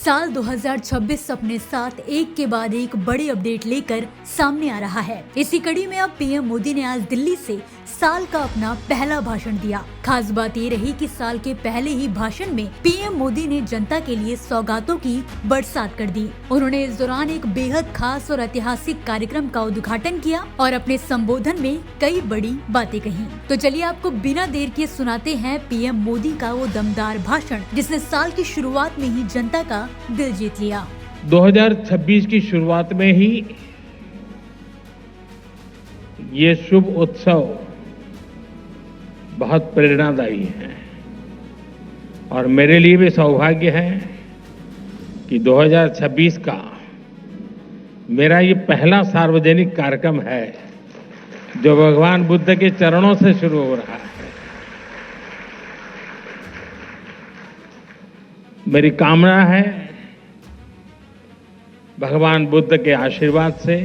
साल 2026 अपने साथ एक के बाद एक बड़ी अपडेट लेकर सामने आ रहा है। इसी कड़ी में अब पीएम मोदी ने आज दिल्ली से साल का अपना पहला भाषण दिया। खास बात ये रही कि साल के पहले ही भाषण में पीएम मोदी ने जनता के लिए सौगातों की बरसात कर दी। उन्होंने इस दौरान एक बेहद खास और ऐतिहासिक कार्यक्रम का उद्घाटन किया और अपने संबोधन में कई बड़ी बातें कही। तो चलिए आपको बिना देर किए सुनाते हैं पीएम मोदी का वो दमदार भाषण, जिसने साल की शुरुआत में ही जनता का दिल जीत लिया। 2026 की शुरुआत में ही ये शुभ उत्सव बहुत प्रेरणादायी है और मेरे लिए भी सौभाग्य है कि 2026 का मेरा ये पहला सार्वजनिक कार्यक्रम है जो भगवान बुद्ध के चरणों से शुरू हो रहा है। मेरी कामना है भगवान बुद्ध के आशीर्वाद से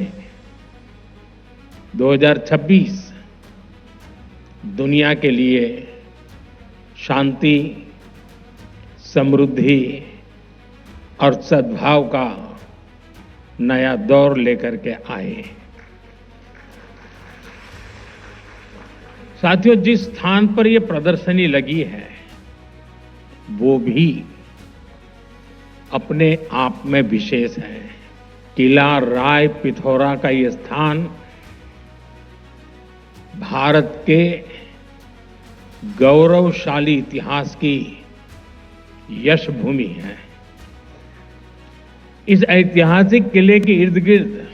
2026 दुनिया के लिए शांति, समृद्धि और सद्भाव का नया दौर लेकर के आए। साथियों, जिस स्थान पर यह प्रदर्शनी लगी है वो भी अपने आप में विशेष है। किला राय पिथौरा का ये स्थान भारत के गौरवशाली इतिहास की यश भूमि है। इस ऐतिहासिक किले के इर्द गिर्द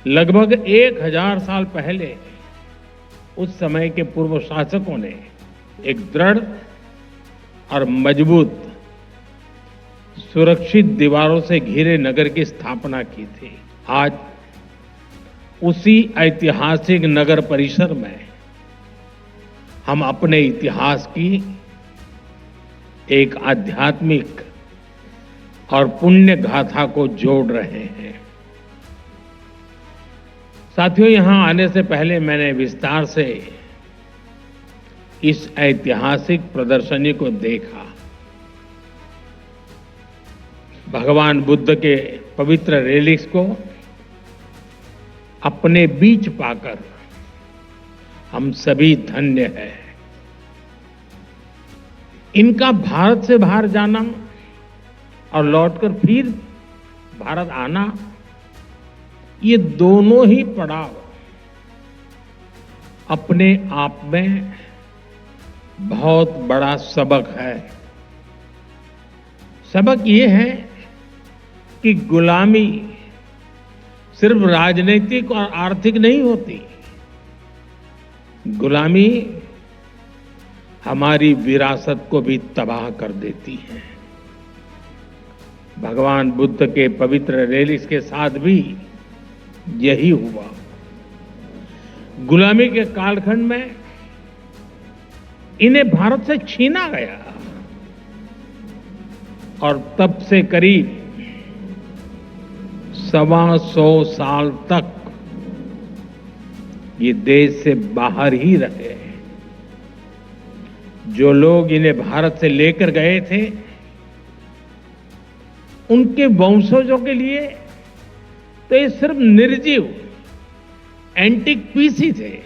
लगभग 1000 साल पहले उस समय के पूर्व शासकों ने एक दृढ़ और मजबूत सुरक्षित दीवारों से घिरे नगर की स्थापना की थी। आज उसी ऐतिहासिक नगर परिसर में हम अपने इतिहास की एक आध्यात्मिक और पुण्य गाथा को जोड़ रहे हैं। साथियों, यहां आने से पहले मैंने विस्तार से इस ऐतिहासिक प्रदर्शनी को देखा। भगवान बुद्ध के पवित्र रेलिक्स को अपने बीच पाकर हम सभी धन्य हैं। इनका भारत से बाहर जाना और लौटकर फिर भारत आना, ये दोनों ही पड़ाव अपने आप में बहुत बड़ा सबक है। सबक ये है कि गुलामी सिर्फ राजनीतिक और आर्थिक नहीं होती। गुलामी हमारी विरासत को भी तबाह कर देती है। भगवान बुद्ध के पवित्र रेलिक्स के साथ भी यही हुआ। गुलामी के कालखंड में इन्हें भारत से छीना गया और तब से करीब 125 साल तक ये देश से बाहर ही रहे। जो लोग इन्हें भारत से लेकर गए थे उनके वंशजों के लिए तो ये सिर्फ निर्जीव एंटिक पीस ही थे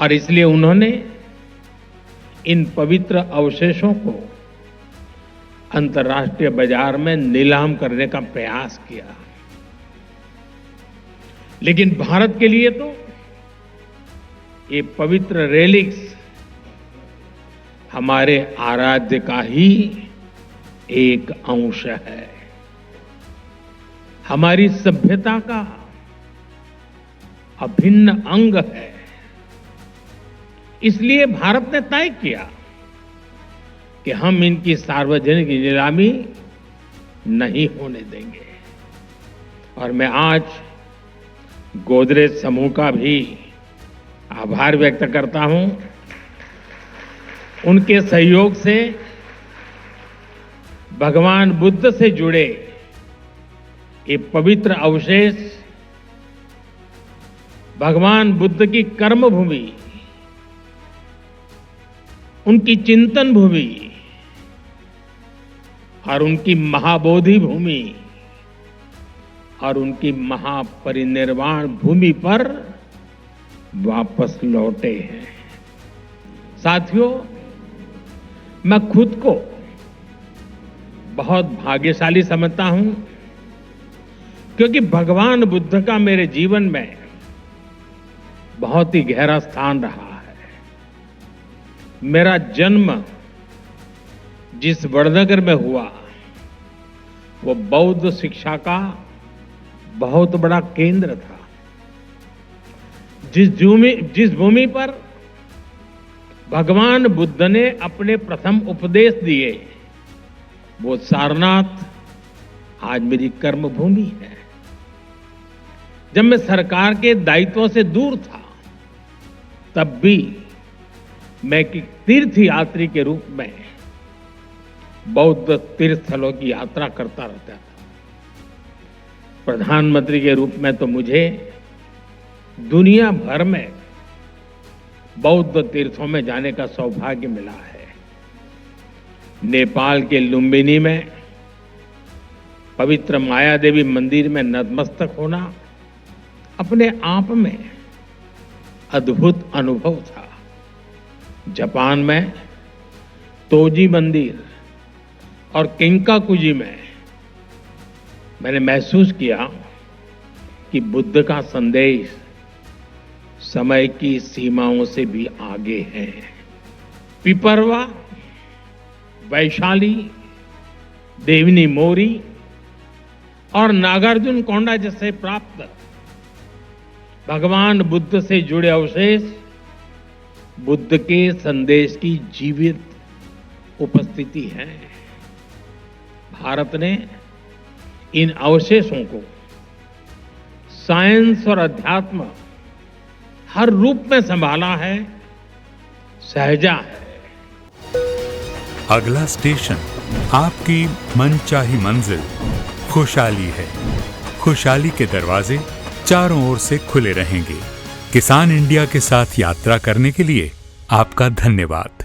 और इसलिए उन्होंने इन पवित्र अवशेषों को अंतर्राष्ट्रीय बाजार में नीलाम करने का प्रयास किया। लेकिन भारत के लिए तो ये पवित्र रेलिक्स हमारे आराध्य का ही एक अंश है, हमारी सभ्यता का अभिन्न अंग है। इसलिए भारत ने तय किया कि हम इनकी सार्वजनिक नीलामी नहीं होने देंगे। और मैं आज गोदरेज समूह का भी आभार व्यक्त करता हूं। उनके सहयोग से भगवान बुद्ध से जुड़े ये पवित्र अवशेष भगवान बुद्ध की कर्म भूमि, उनकी चिंतन भूमि और उनकी महाबोधि भूमि और उनकी महापरिनिर्वाण भूमि पर वापस लौटे हैं। साथियों, मैं खुद को बहुत भाग्यशाली समझता हूं, क्योंकि भगवान बुद्ध का मेरे जीवन में बहुत ही गहरा स्थान रहा है। मेरा जन्म जिस वडनगर में हुआ वो बौद्ध शिक्षा का बहुत बड़ा केंद्र था। जिस भूमि पर भगवान बुद्ध ने अपने प्रथम उपदेश दिए, वो सारनाथ आज मेरी कर्म भूमि है। जब मैं सरकार के दायित्वों से दूर था, तब भी मैं एक तीर्थ यात्री के रूप में बौद्ध तीर्थ स्थलों की यात्रा करता रहता था। प्रधानमंत्री के रूप में तो मुझे दुनिया भर में बौद्ध तीर्थों में जाने का सौभाग्य मिला है। नेपाल के लुम्बिनी में पवित्र माया देवी मंदिर में नतमस्तक होना अपने आप में अद्भुत अनुभव था। जापान में तोजी मंदिर और किंकाकुजी में मैंने महसूस किया कि बुद्ध का संदेश समय की सीमाओं से भी आगे है। पिपरवा, वैशाली, देवनी मोरी और नागार्जुन कोंडा जैसे प्राप्त भगवान बुद्ध से जुड़े अवशेष बुद्ध के संदेश की जीवित उपस्थिति है। भारत ने इन अवशेषों को साइंस और अध्यात्म हर रूप में संभाला है, सहेजा है। अगला स्टेशन आपकी मनचाही मंजिल खुशहाली है। खुशहाली के दरवाजे चारों ओर से खुले रहेंगे। किसान इंडिया के साथ यात्रा करने के लिए आपका धन्यवाद।